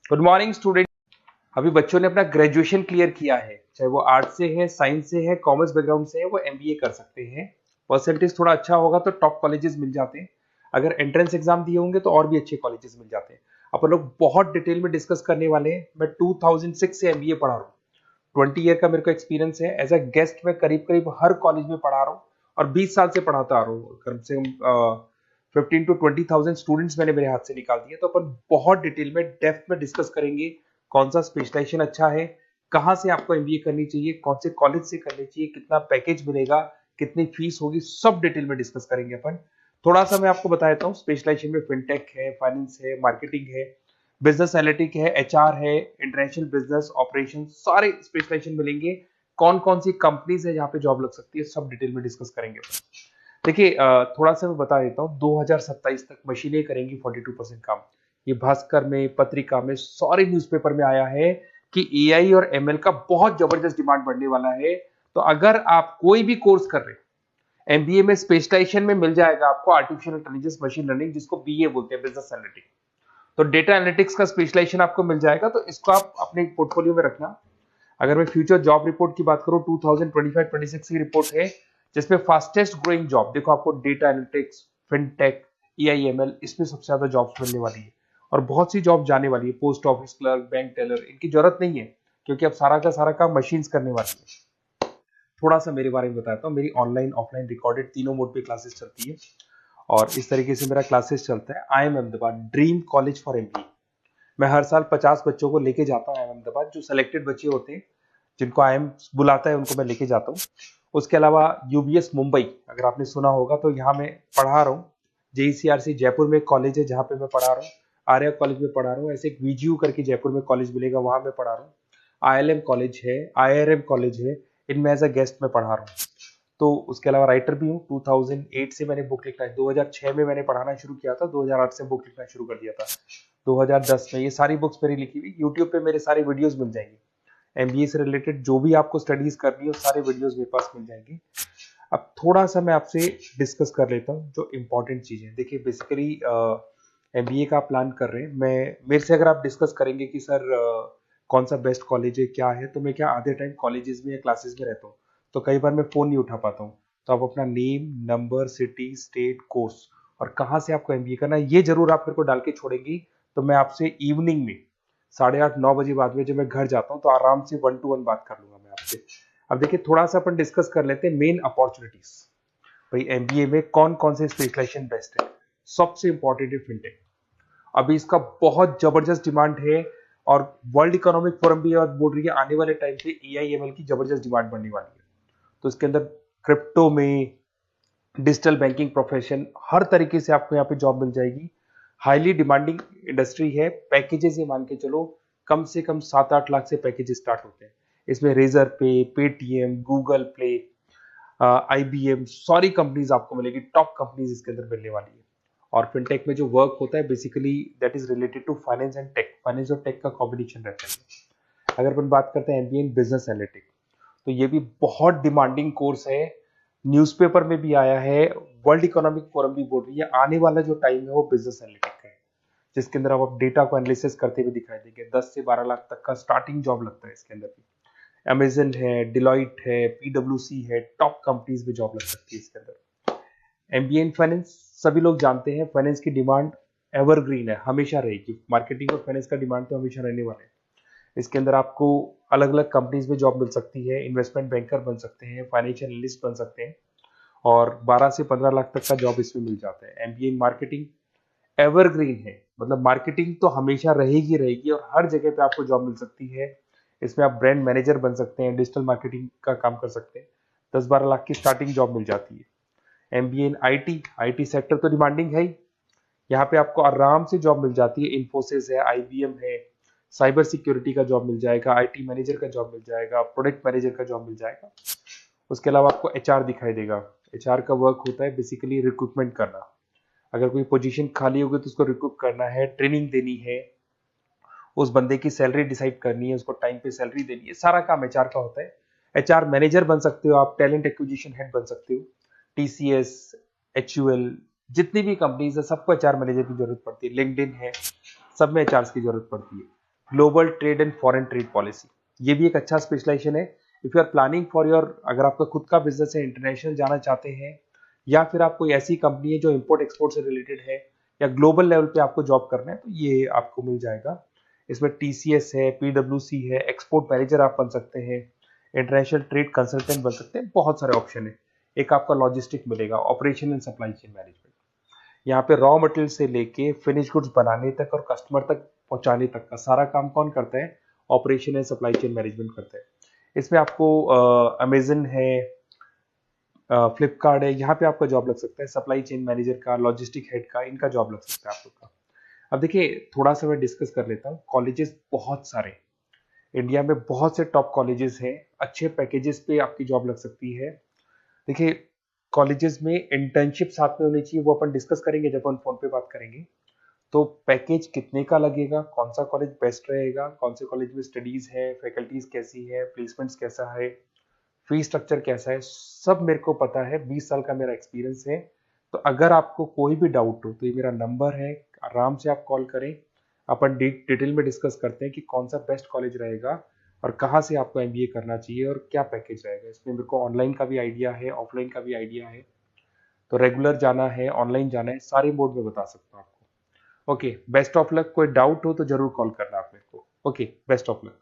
Good morning student. अभी बच्चों ने अपना ग्रेजुएशन क्लियर किया है, चाहे वो आर्ट्स से है, साइंस से है, कॉमर्स बैकग्राउंड से है, वो एमबीए कर सकते हैं। परसेंटेज थोड़ा अच्छा होगा तो टॉप कॉलेजेस मिल जाते हैं। अगर एंट्रेंस एग्जाम दिए होंगे तो और भी अच्छे कॉलेजेस मिल जाते हैं। अपन लोग बहुत डिटेल में डिस्कस करने वाले हैं। मैं 2006 से एमबीए पढ़ा रहा हूँ। 20 ईयर का मेरे को एक्सपीरियंस है। एज अ गेस्ट मैं करीब करीब हर कॉलेज में पढ़ा रहा हूँ और 20 साल से पढ़ाता आ रहा हूँ। कम से कम 15 to 20 थाउजेंड स्टूडेंट्स मैंने मेरे हाथ से निकाल दिए। तो अपन बहुत डिटेल में डेप्थ में डिस्कस करेंगे कौन सा स्पेशलाइजेशन अच्छा है, कहाँ से आपको एमबीए करनी चाहिए, कौन से कॉलेज से करनी चाहिए, कितना पैकेज मिलेगा, कितनी फीस होगी, सब डिटेल में डिस्कस करेंगे अपन। थोड़ा सा मैं आपको बता देता हूँ। स्पेशलाइजेशन में फिनटेक है, फाइनेंस है, मार्केटिंग है, बिजनेस एनालिटिक है, एचआर है, इंटरनेशनल बिजनेस ऑपरेशन, सारे स्पेशलाइजेशन मिलेंगे। कौन कौन सी कंपनीज है जहाँ पे जॉब लग सकती है, सब डिटेल में डिस्कस करेंगे। देखिए, थोड़ा सा मैं बता देता हूँ। 2027 तक मशीनें करेंगी 42% काम। ये भास्कर में, पत्रिका में, सारे न्यूज़पेपर में आया है कि एआई और एमएल का बहुत जबरदस्त डिमांड बढ़ने वाला है। तो अगर आप कोई भी कोर्स कर रहे हैं, एमबीए में स्पेशलाइजेशन में मिल जाएगा आपको आर्टिफिशियल इंटेलिजेंस, मशीन लर्निंग, जिसको बीए बोलते हैं, बिजनेस एनालिटिक्स। तो डेटा एनालिटिक्स का स्पेशलाइजेशन आपको मिल जाएगा, तो इसको आप अपने पोर्टफोलियो में रखना। अगर मैं फ्यूचर जॉब रिपोर्ट की बात करूं, 2025-26 की रिपोर्ट है, जिसमें फास्टेस्ट ग्रोइंग जॉब देखो आपको डेटा एनालिटिक्स, फिनटेक, ईआईएमएल, इसमें सबसे ज्यादा जॉब्स मिलने वाली है। और बहुत सी जॉब जाने वाली है। Post office clerk, bank teller, इनकी जरूरत नहीं है, क्योंकि अब सारा का सारा काम मशीन्स करने वाली है। थोड़ा सा मेरे बारे में बताता हूँ। मेरी ऑनलाइन ऑफलाइन रिकॉर्डेड तीनों मोड पे क्लासेस चलती है और इस तरीके से मेरा क्लासेस चलता है। I am Ahmedabad dream college for MBA. मैं हर साल 50 बच्चों को लेके जाता हूँ अहमदाबाद। जो सिलेक्टेड बच्चे होते हैं, जिनको आईएम बुलाता है, उनको मैं लेके जाता हूँ। उसके अलावा यूबीएस मुंबई, अगर आपने सुना होगा, तो यहाँ मैं पढ़ा रहा हूँ। जेईसीआरसी जयपुर में एक कॉलेज है जहाँ पे मैं पढ़ा रहा हूँ। आर्या कॉलेज में पढ़ा रहा हूँ। ऐसे एक वीजीयू करके जयपुर में कॉलेज मिलेगा, वहां मैं पढ़ा रहा हूँ। आईएलएम कॉलेज है, आईआरएम कॉलेज है, इनमें एज अ गेस्ट में पढ़ा रहा हूँ। तो उसके अलावा राइटर भी हूँ। 2008 से मैंने बुक लिखना है। 2006 में मैंने पढ़ाना शुरू किया था, 2008 से बुक लिखना शुरू कर दिया था। 2010 में ये सारी बुक्स मेरी लिखी हुई यूट्यूब पे मेरे सारे वीडियोस मिल जाएंगे। एमबीए से रिलेटेड जो भी आपको स्टडीज करनी हो, सारे वीडियोस मेरे पास मिल जाएंगे। अब थोड़ा सा मैं आपसे डिस्कस कर लेता हूँ जो इंपॉर्टेंट चीजें। देखिए, बेसिकली एमबीए का प्लान कर रहे हैं, मैं मेरे से अगर आप डिस्कस करेंगे कि सर कौन सा बेस्ट कॉलेज है, क्या है, तो मैं क्या आधे टाइम कॉलेजेस में या क्लासेस में रहता हूँ, तो कई बार मैं फोन नहीं उठा पाता हूँ। तो आप अपना name, number, city, state, course और कहाँ से आपको एमबीए करना है, ये जरूर आप मेरे को डाल के छोड़ेंगी। तो मैं आपसे इवनिंग में 8:30-9 बजे बाद में जब मैं घर जाता हूँ, तो आराम से 1 to 1 बात कर लूंगा मैं आपसे। अब देखिए, थोड़ा सा अपन डिस्कस कर लेते हैं मेन अपॉर्चुनिटीज। भाई, एमबीए में कौन कौन से स्पेशलाइजेशन बेस्ट है। सबसे इंपॉर्टेंट है फिनटेक। अभी इसका बहुत जबरदस्त डिमांड है। और वर्ल्ड इकोनॉमिक फोरम भी ये बात बोल रही है, आने वाले टाइम पे एआईएमएल की जबरदस्त डिमांड बढ़ने वाली है। तो इसके अंदर क्रिप्टो में, डिजिटल बैंकिंग प्रोफेशन, हर तरीके से आपको यहाँ पे जॉब मिल जाएगी। हाईली डिमांडिंग इंडस्ट्री है। पैकेजेस ये मान के चलो, कम से कम 7-8 लाख से पैकेजेस स्टार्ट होते हैं। इसमें रेजर पे, पेटीएम, गूगल प्ले, आईबीएम, सारी कंपनीज आपको मिलेगी। टॉप कंपनीज इसके अंदर मिलने वाली है। और फिनटेक में जो वर्क होता है, basically that is related to finance and tech. Finance और टेक का कॉम्बिनेशन रहता है। अगर अपन बात करते हैं एमबीए इन बिजनेस एनालिटिक्स, तो ये भी बहुत डिमांडिंग कोर्स है। न्यूज़पेपर में भी आया है, वर्ल्ड इकोनॉमिक फोरम भी बोल रही है आने वाला जो टाइम है वो बिजनेस एनालिटिक्स का है, जिसके अंदर आप डेटा को एनालिसिस करते हुए दिखाई देंगे। 10 से 12 लाख तक का स्टार्टिंग जॉब लगता है इसके अंदर भी। अमेजन है, डिलॉइट है, पीडब्ल्यूसी है, टॉप कंपनीज में जॉब लग सकती है इसके अंदर। एमबीए इन फाइनेंस, सभी लोग जानते हैं फाइनेंस की डिमांड एवरग्रीन है, हमेशा रहेगी। मार्केटिंग और फाइनेंस का डिमांड तो हमेशा रहने वाला है। इसके अंदर आपको अलग अलग कंपनीज में जॉब मिल सकती है। इन्वेस्टमेंट बैंकर बन सकते हैं, फाइनेंशियल एनालिस्ट बन सकते हैं, और 12 से 15 लाख तक का जॉब इसमें मिल जाता है। एमबीए इन मार्केटिंग एवरग्रीन है, मतलब मार्केटिंग तो हमेशा रहेगी रहेगी और हर जगह पे आपको जॉब मिल सकती है। इसमें आप ब्रांड मैनेजर बन सकते हैं, डिजिटल मार्केटिंग का काम कर सकते हैं। 10-12 लाख की स्टार्टिंग जॉब मिल जाती है। MBA in IT, IT sector तो डिमांडिंग है ही। यहाँ पे आपको आराम से जॉब मिल जाती है। इन्फोसिस है, आईबीएम है, साइबर सिक्योरिटी का जॉब मिल जाएगा, आईटी मैनेजर का जॉब मिल जाएगा, प्रोडक्ट मैनेजर का जॉब मिल जाएगा। उसके अलावा आपको एचआर दिखाई देगा। एचआर का वर्क होता है बेसिकली रिक्रूटमेंट करना। अगर कोई पोजीशन खाली होगी तो उसको रिक्रूट करना है, ट्रेनिंग देनी है, उस बंदे की सैलरी डिसाइड करनी है, उसको टाइम पे सैलरी देनी है, सारा काम एचआर का होता है। एचआर मैनेजर बन सकते हो आप, टैलेंट एक्विजिशन हेड बन सकते हो। टीसीएस, एचयूएल, जितनी भी कंपनीज है सबको एचआर मैनेजर की जरूरत पड़ती है। लिंक्डइन है, सब में एचआर की जरूरत पड़ती है। Global trade and foreign trade policy, ये भी एक अच्छा स्पेशलाइजेशन है। If you are planning for your, अगर आपका खुद का बिजनेस है, इंटरनेशनल जाना चाहते हैं, या फिर आप कोई ऐसी कंपनी है जो इंपोर्ट एक्सपोर्ट से रिलेटेड है, या ग्लोबल लेवल पे आपको जॉब करना है, तो ये आपको मिल जाएगा। इसमें टीसीएस है, पीडब्ल्यूसी है, एक्सपोर्ट मैनेजर आप बन सकते हैं, इंटरनेशनल ट्रेड कंसल्टेंट बन सकते हैं, बहुत सारे ऑप्शन है। एक आपका लॉजिस्टिक मिलेगा, operation and supply chain management, यहाँ पे रॉ मटेरियल से लेके फिनिश गुड्स बनाने तक और कस्टमर तक पहुंचाने तक का सारा काम कौन करता है? Operation and supply chain management करता है। इसमें आपको अमेजन है, फ्लिपकार्ट है, यहाँ पे आपका जॉब लग सकता है, सप्लाई चेन मैनेजर का, लॉजिस्टिक हेड का, इनका जॉब लग सकता है आप लोग का। अब देखिए, थोड़ा सा मैं डिस्कस कर लेता हूँ। कॉलेजेस बहुत सारे इंडिया में, बहुत से टॉप कॉलेजेस हैं, अच्छे पैकेजेस पे आपकी जॉब लग सकती है। देखिए, कॉलेजेस में इंटर्नशिप साथ में होनी चाहिए, वो अपन डिस्कस करेंगे जब अपन फोन पे बात करेंगे। तो पैकेज कितने का लगेगा, कौन सा कॉलेज बेस्ट रहेगा, कौन से कॉलेज में स्टडीज है, फैकल्टीज कैसी है, प्लेसमेंट्स कैसा है, फी स्ट्रक्चर कैसा है, सब मेरे को पता है, 20 साल का मेरा एक्सपीरियंस है। तो अगर आपको कोई भी डाउट हो तो ये मेरा नंबर है, आराम से आप कॉल करें, अपन डिटेल में डिस्कस करते हैं कि कौन सा बेस्ट कॉलेज रहेगा और कहाँ से आपको एमबीए करना चाहिए और क्या पैकेज रहेगा। इसमें मेरे को ऑनलाइन का भी आइडिया है, ऑफलाइन का भी आइडिया है, तो रेगुलर जाना है, ऑनलाइन जाना है, सारे मोड में बता सकता हूँ आपको। Okay, best of luck. कोई डाउट हो तो जरूर कॉल करना आप मेरे को। Okay, best of luck.